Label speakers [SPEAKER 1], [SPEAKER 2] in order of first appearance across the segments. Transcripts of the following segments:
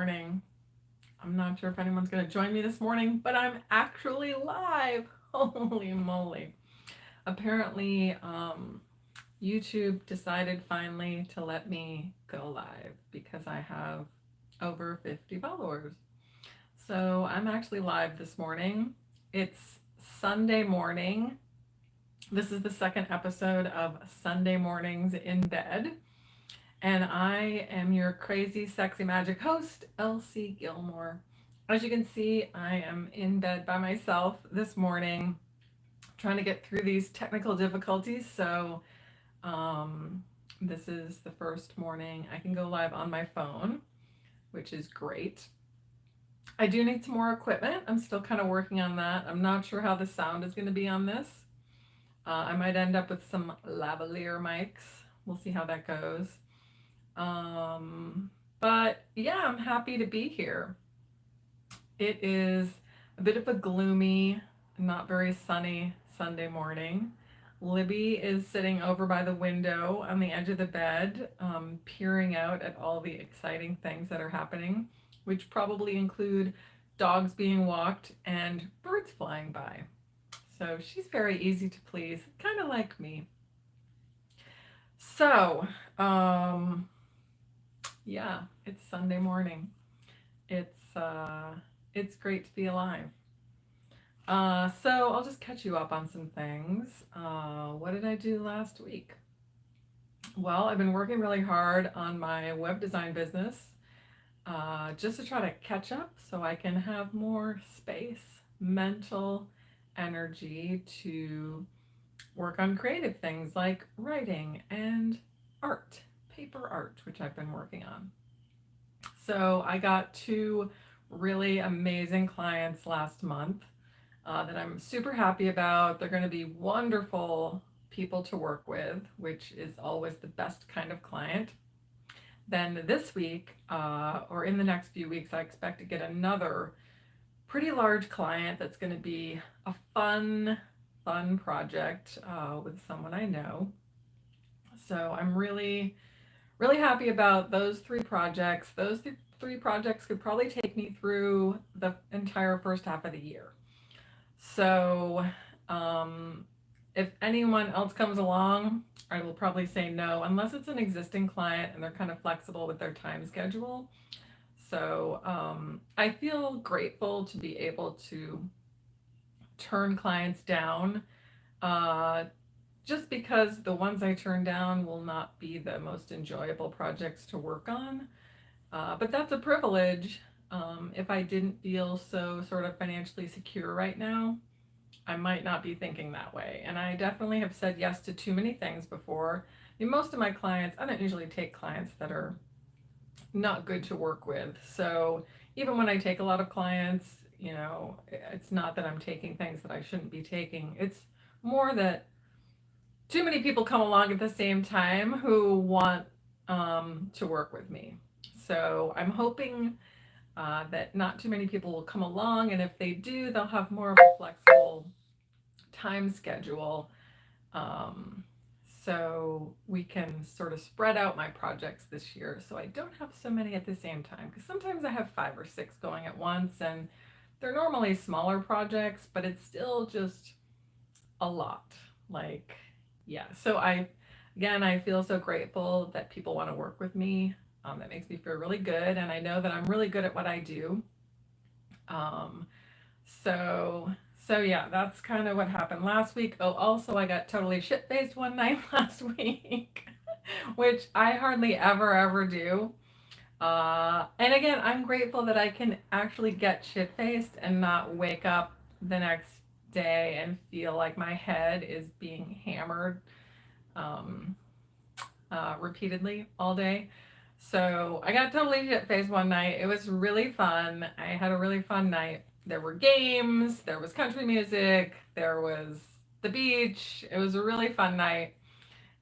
[SPEAKER 1] morning. I'm not sure if anyone's going to join me this morning, but I'm actually live. Holy moly. Apparently, YouTube decided finally to let me go live because I have over 50 followers. So I'm actually live this morning. It's Sunday morning. This is the second episode of Sunday Mornings in Bed. And I am your crazy, sexy magic host, Elsie Gilmore. As you can see, I am in bed by myself this morning, trying to get through these technical difficulties. So, this is the first morning I can go live on my phone, which is great. I do need some more equipment. I'm still kind of working on that. I'm not sure how the sound is going to be on this. I might end up with some lavalier mics. We'll see how that goes. But yeah, I'm happy to be here. It is a bit of a gloomy, not very sunny Sunday morning. Libby is sitting over by the window on the edge of the bed, peering out at all the exciting things that are happening, which probably include dogs being walked and birds flying by. So she's very easy to please, kind of like me. So, yeah, it's Sunday morning. It's great to be alive. So I'll just catch you up on some things. What did I do last week? Well, I've been working really hard on my web design business, just to try to catch up so I can have more space, mental energy to work on creative things like writing and art, paper art, which I've been working on. So I got two really amazing clients last month that I'm super happy about. They're going to be wonderful people to work with, which is always the best kind of client. Then this week, or in the next few weeks, I expect to get another pretty large client that's going to be a fun project with someone I know. So I'm really happy about those three projects. Those three projects could probably take me through the entire first half of the year. So, um, if anyone else comes along, I will probably say no, unless it's an existing client and they're kind of flexible with their time schedule. So, I feel grateful to be able to turn clients down, uh, just because the ones I turn down will not be the most enjoyable projects to work on. But that's a privilege. If I didn't feel so sort of financially secure right now, I might not be thinking that way. And I definitely have said yes to too many things before. I mean, most of my clients, I don't usually take clients that are not good to work with. So even when I take a lot of clients, it's not that I'm taking things that I shouldn't be taking. It's more that too many people come along at the same time who want to work with me. So I'm hoping that not too many people will come along, and if they do, they'll have more of a flexible time schedule, um, so we can sort of spread out my projects this year so I don't have so many at the same time. Because sometimes I have 5 or 6 going at once, and they're normally smaller projects, but it's still just a lot. Like, yeah. So I feel so grateful that people want to work with me. That makes me feel really good, and I know that I'm really good at what I do. Um, so so yeah, that's kind of what happened last week. Oh, also I got totally shit faced one night last week, which I hardly ever do. And again, I'm grateful that I can actually get shit faced and not wake up the next day and feel like my head is being hammered um, repeatedly all day. So I got totally shit faced one night. It was really fun. I had a really fun night. There were games, there was country music, there was the beach. It was a really fun night,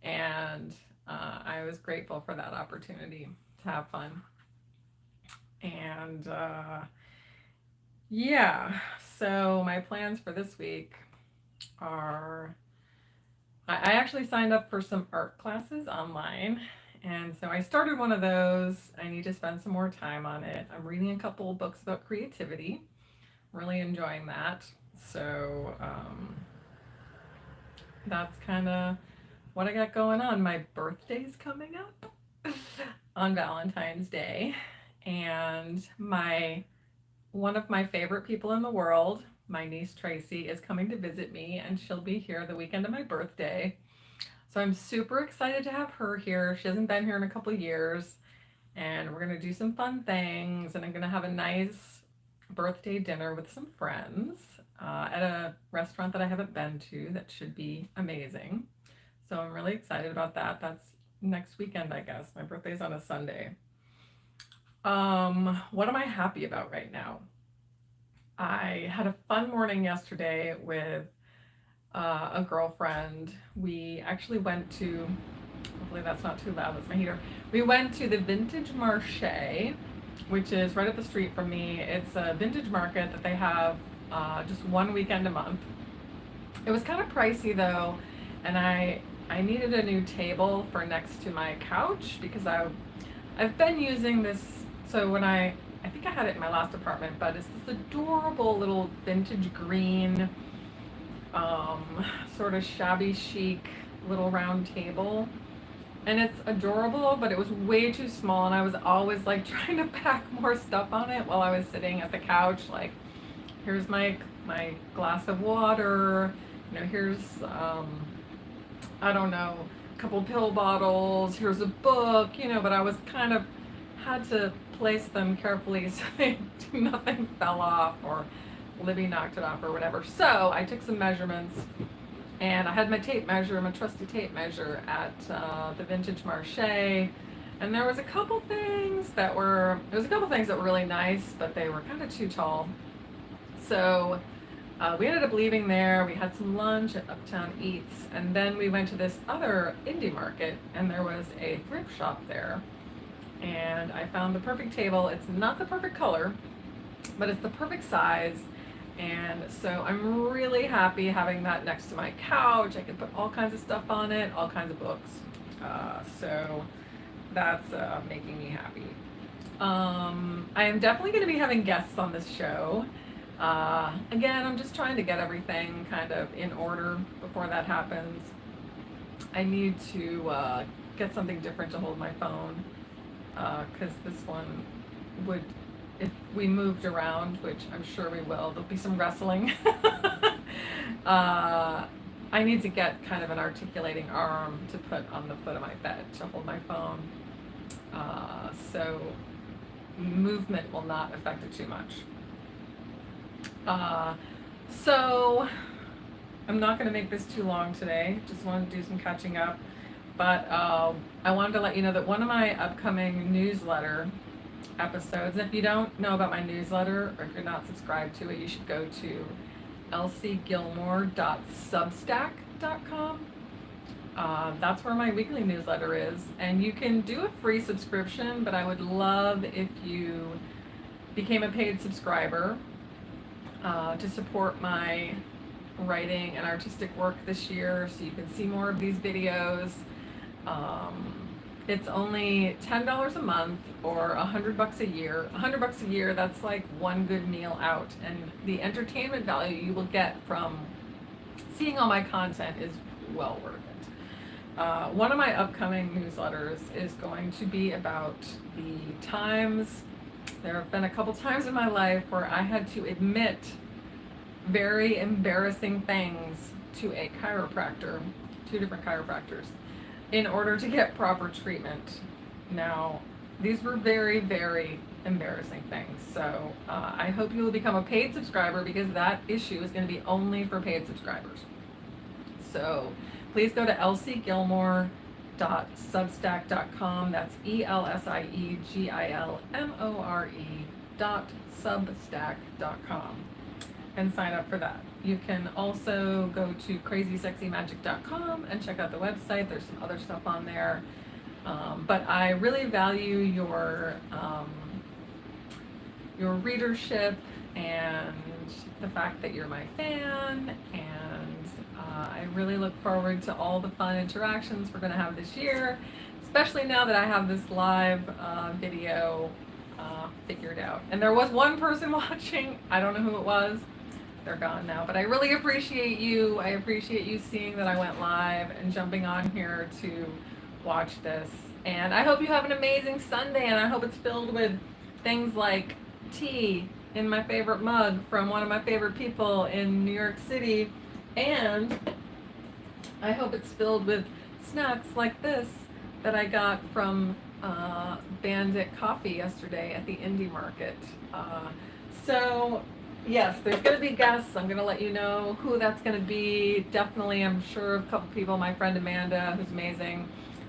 [SPEAKER 1] and I was grateful for that opportunity to have fun. And yeah, so my plans for this week are I actually signed up for some art classes online, And so I started one of those. I need to spend some more time on it. I'm reading a couple of books about creativity, really enjoying that. So that's kind of what I got going on. My birthday's coming up on Valentine's Day, and my one of my favorite people in the world, my niece Tracy, is coming to visit me, and she'll be here the weekend of my birthday. So I'm super excited to have her here. She hasn't been here in a couple years, and we're gonna do some fun things, and I'm gonna have a nice birthday dinner with some friends at a restaurant that I haven't been to that should be amazing. So I'm really excited about that. That's next weekend, I guess. My birthday's on a Sunday. What am I happy about right now? I had a fun morning yesterday with a girlfriend. We actually went to, hopefully that's not too loud, that's my heater. We went to the Vintage Marché, which is right up the street from me. It's a vintage market that they have just one weekend a month. It was kind of pricey though, and I needed a new table for next to my couch because I've been using this. So when I think I had it in my last apartment, but it's this adorable little vintage green, sort of shabby chic little round table. And it's adorable, but it was way too small, and I was always like trying to pack more stuff on it while I was sitting at the couch. Like, here's my glass of water. Here's I don't know, a couple pill bottles. Here's a book. But I was kind of had to place them carefully so nothing fell off or Libby knocked it off or whatever. So I took some measurements, and I had my tape measure, my trusty tape measure at the Vintage Marché. And there was a couple things that were really nice, but they were kind of too tall. So we ended up leaving there. We had some lunch at Uptown Eats, and then we went to this other indie market, and there was a thrift shop there. And I found the perfect table. It's not the perfect color, but it's the perfect size. And so I'm really happy having that next to my couch. I can put all kinds of stuff on it, all kinds of books. So that's making me happy. I am definitely going to be having guests on this show. Again, I'm just trying to get everything kind of in order before that happens. I need to get something different to hold my phone, because this one would, if we moved around, which I'm sure we will, there'll be some wrestling. I need to get kind of an articulating arm to put on the foot of my bed to hold my phone. So movement will not affect it too much. So I'm not going to make this too long today. Just wanted to do some catching up. But I wanted to let you know that one of my upcoming newsletter episodes, and if you don't know about my newsletter, or if you're not subscribed to it, you should go to lcgilmore.substack.com. That's where my weekly newsletter is, and you can do a free subscription, but I would love if you became a paid subscriber to support my writing and artistic work this year, so you can see more of these videos. It's only $10 a month or $100 a year. $100 a year, that's like one good meal out, and the entertainment value you will get from seeing all my content is well worth it. One of my upcoming newsletters is going to be about the times. There have been a couple times in my life where I had to admit very embarrassing things to a chiropractor, 2 different chiropractors, in order to get proper treatment. Now, these were very, very embarrassing things. So I hope you will become a paid subscriber, because that issue is going to be only for paid subscribers. So please go to lcgilmore.substack.com. That's ELSIEGILMORE.substack.com, and sign up for that. You can also go to crazysexymagic.com and check out the website. There's some other stuff on there. But I really value your readership and the fact that you're my fan, and I really look forward to all the fun interactions we're going to have this year, especially now that I have this live video figured out. And there was one person watching. I don't know who it was. They're gone now, but I really appreciate you. I appreciate you seeing that I went live and jumping on here to watch this. And I hope you have an amazing Sunday, and I hope it's filled with things like tea in my favorite mug from one of my favorite people in New York City, and I hope it's filled with snacks like this that I got from Bandit Coffee yesterday at the Indie Market. So yes, there's going to be guests. I'm going to let you know who that's going to be. Definitely, I'm sure a couple people. My friend Amanda, who's amazing,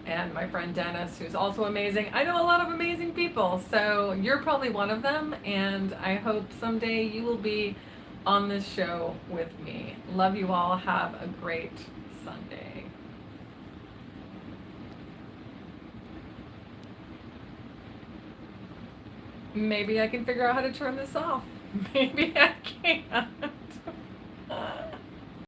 [SPEAKER 1] and my friend Dennis, who's also amazing. I know a lot of amazing people, so you're probably one of them, and I hope someday you will be on this show with me. Love you all. Have a great Sunday. Maybe I can figure out how to turn this off. Maybe I can.